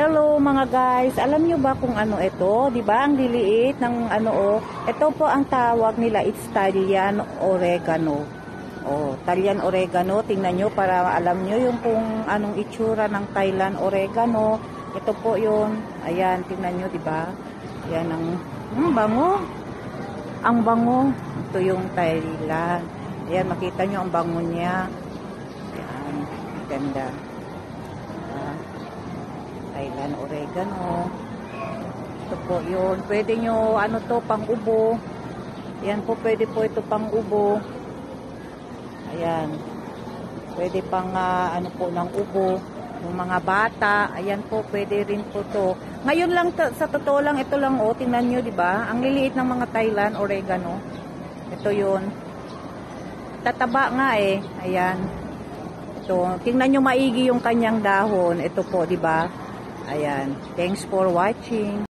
Hello mga guys, alam nyo ba kung ano ito? 'Di ba? Ang liliit ng ano oh. Ito po ang tawag nila, it's Italian oregano. Oh, Italian oregano. Tingnan nyo para alam nyo yung kung anong itsura ng Thailand oregano. Ito po 'yun. Ayan, tingnan nyo, 'di ba? Ayan ang bango. Ang bango. Ito yung Thailand. Ayan, makita nyo ang bango niya. Ayan, ganda. Thailand oregano. Ito po yun. Pwede nyo, ano to, pang ubo. Ayan po, pwede po ito pang ubo. Ayan. Pwede pang, ano po, ng ubo. Yung mga bata. Ayan po, pwede rin po to. Ngayon lang, sa totoo lang, ito lang, oh, tingnan nyo, diba? Ang liliit ng mga Thailand oregano. Ito yun. Tataba nga eh. Ayan. Ito. Tingnan nyo maigi yung kanyang dahon. Ito po, diba? Ayan. Thanks for watching.